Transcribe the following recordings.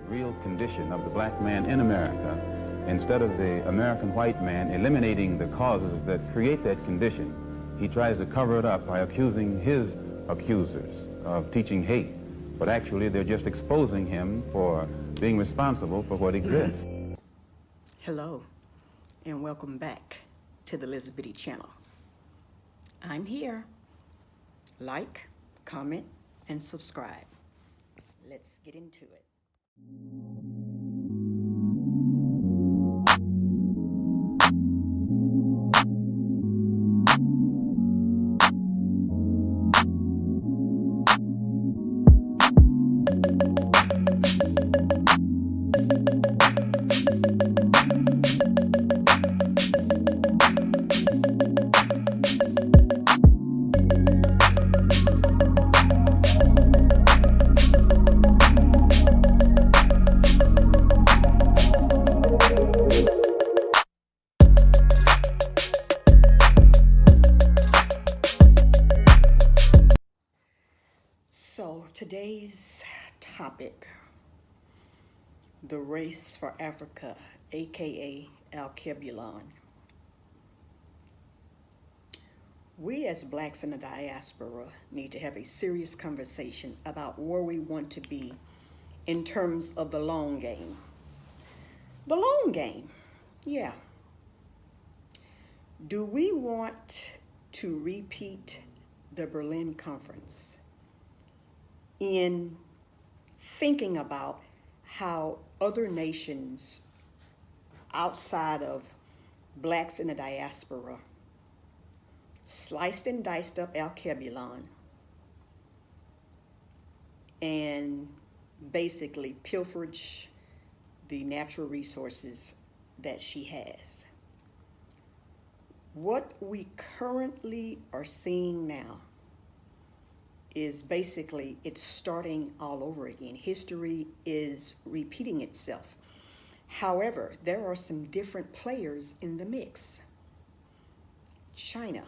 real condition of the black man in America, instead of the American white man eliminating the causes that create that condition, he tries to cover it up by accusing his accusers of teaching hate. But actually, they're just exposing him for being responsible for what exists. Hello, and welcome back to the Lizzabitty channel. I'm here. Like, comment, and subscribe. Let's get into it. So today's topic, the race for Africa, aka Alkebulan. We as blacks in the diaspora need to have a serious conversation about where we want to be in terms of the long game. The long game, yeah. Do we want to repeat the Berlin Conference in thinking about how other nations outside of blacks in the diaspora sliced and diced up Alkebulan and basically pilfered the natural resources that she has? What we currently are seeing now is basically it's starting all over again. History is repeating itself. However, there are some different players in the mix. China,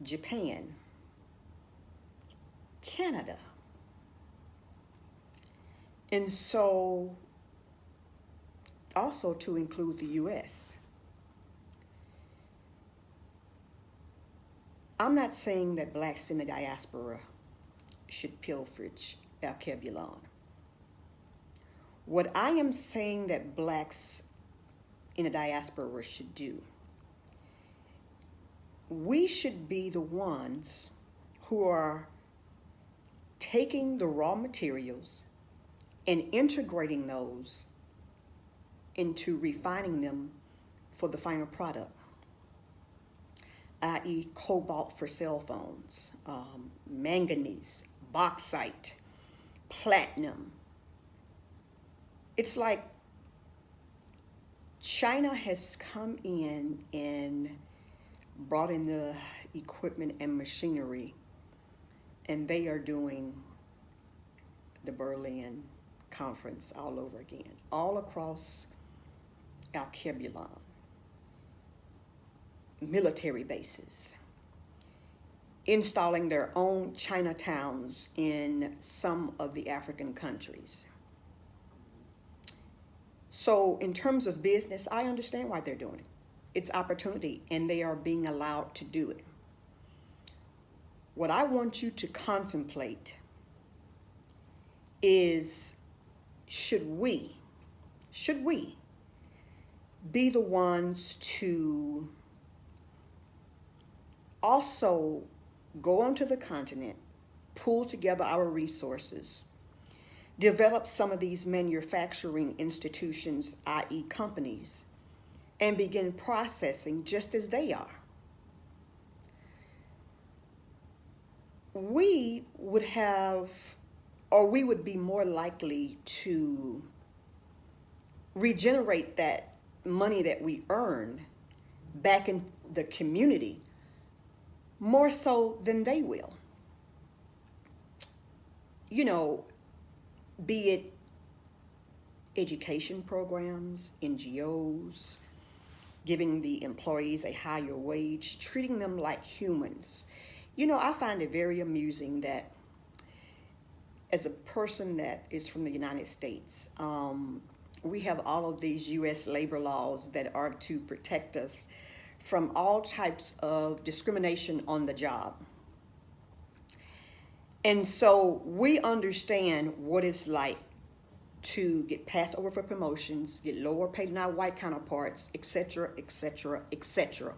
Japan, Canada. And so also to include the US. I'm not saying that blacks in the diaspora should pilferage Alkebulan. What I am saying that blacks in the diaspora should do, we should be the ones who are taking the raw materials and integrating those into refining them for the final product, i.e. cobalt for cell phones, manganese, bauxite, platinum. It's like China has come in and brought in the equipment and machinery, and they are doing the Berlin Conference all over again, all across Alkebulan. Military bases, installing their own Chinatowns in some of the African countries. So in terms of business, I understand why they're doing it. It's opportunity, and they are being allowed to do it. What I want you to contemplate is, should we be the ones to also go onto the continent, pull together our resources, develop some of these manufacturing institutions, i.e. companies, and begin processing just as they are? We would have, or we would be more likely to regenerate that money that we earn back in the community more so than they will. You know, be it education programs, NGOs, giving the employees a higher wage, treating them like humans. You know, I find it very amusing that as a person that is from the United States, we have all of these U.S. labor laws that are to protect us from all types of discrimination on the job. And so we understand what it's like to get passed over for promotions, get lower paid than our white counterparts, etc., etc., etc.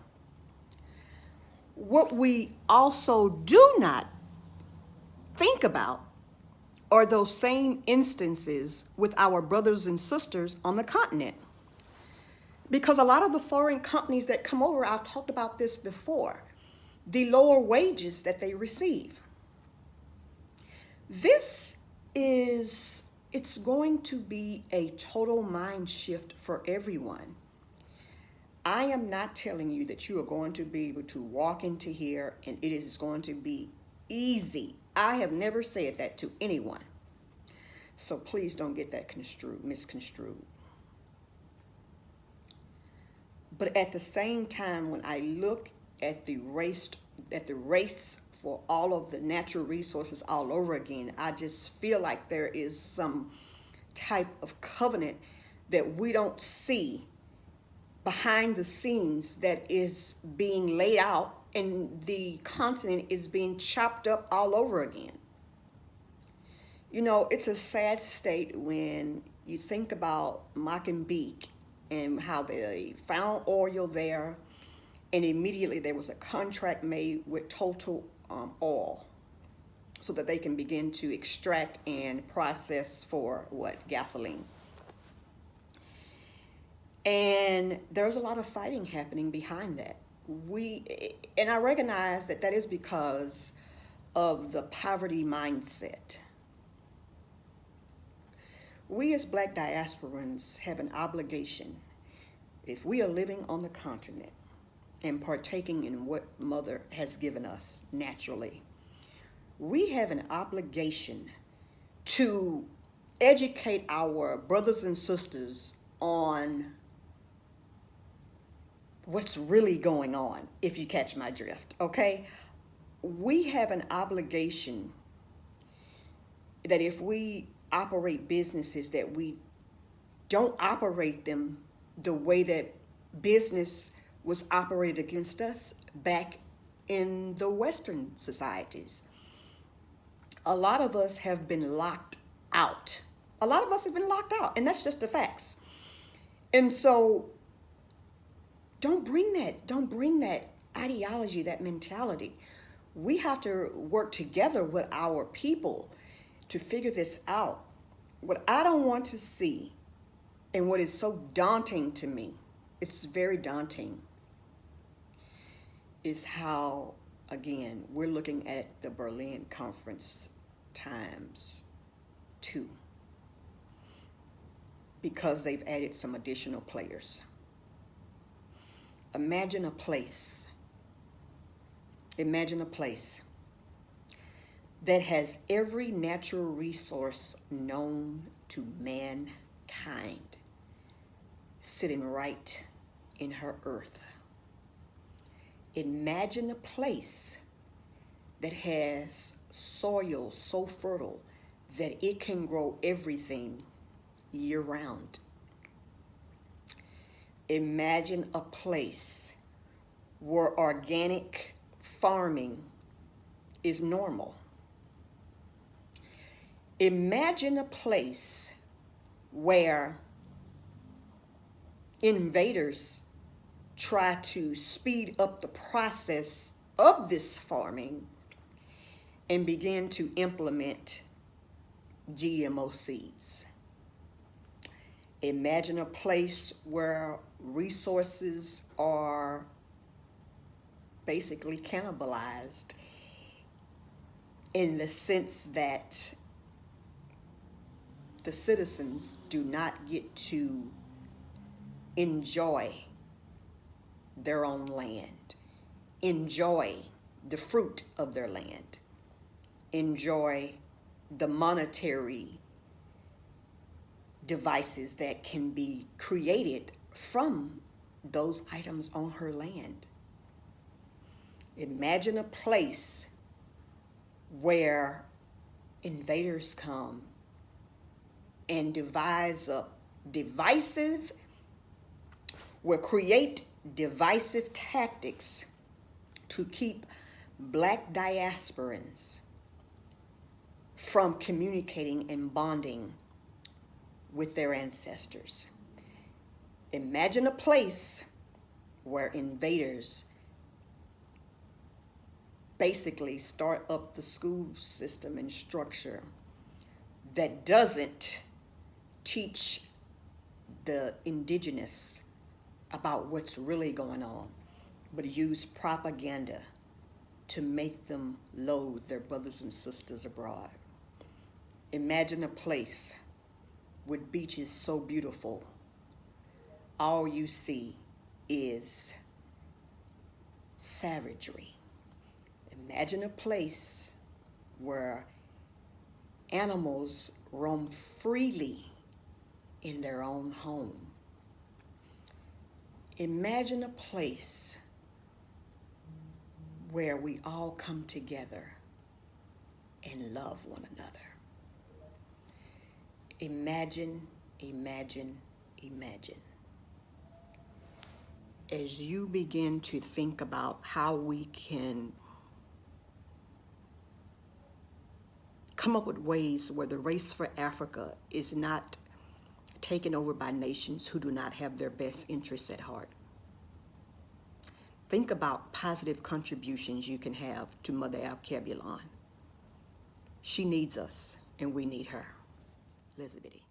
What we also do not think about are those same instances with our brothers and sisters on the continent. Because a lot of the foreign companies that come over, I've talked about this before, the lower wages that they receive. It's going to be a total mind shift for everyone. I am not telling you that you are going to be able to walk into here and it is going to be easy. I have never said that to anyone. So please don't get that misconstrued. But at the same time, when I look at the race for all of the natural resources all over again, I just feel like there is some type of covenant that we don't see behind the scenes that is being laid out, and the continent is being chopped up all over again. You know, it's a sad state when you think about Mozambique and how they found oil there, and immediately there was a contract made with Total Oil so that they can begin to extract and process for gasoline. And there's a lot of fighting happening behind that. And I recognize that is because of the poverty mindset. We as Black diasporans have an obligation, if we are living on the continent and partaking in what Mother has given us naturally, we have an obligation to educate our brothers and sisters on what's really going on, if you catch my drift, okay? We have an obligation that if we operate businesses, that we don't operate them the way that business was operated against us back in the Western societies. A lot of us have been locked out. And that's just the facts. And so don't bring that ideology, that mentality. We have to work together with our people to figure this out. What I don't want to see, and what is so daunting to me, it's very daunting, is how, again, we're looking at the Berlin Conference times 2, because they've added some additional players. Imagine a place that has every natural resource known to mankind sitting right in her earth. Imagine a place that has soil so fertile that it can grow everything year round. Imagine a place where organic farming is normal. Imagine a place where invaders try to speed up the process of this farming and begin to implement GMO seeds. Imagine a place where resources are basically cannibalized, in the sense that the citizens do not get to enjoy their own land, enjoy the fruit of their land, enjoy the monetary devices that can be created from those items on her land. Imagine a place where invaders come and will create divisive tactics to keep black diasporans from communicating and bonding with their ancestors. Imagine a place where invaders basically start up the school system and structure that doesn't teach the indigenous about what's really going on, but use propaganda to make them loathe their brothers and sisters abroad. Imagine a place with beaches so beautiful, all you see is savagery. Imagine a place where animals roam freely in their own home. Imagine a place where we all come together and love one another. Imagine, imagine, imagine. As you begin to think about how we can come up with ways where the race for Africa is not taken over by nations who do not have their best interests at heart. Think about positive contributions you can have to Mother Alkebulan. She needs us, and we need her. Lizzabitty.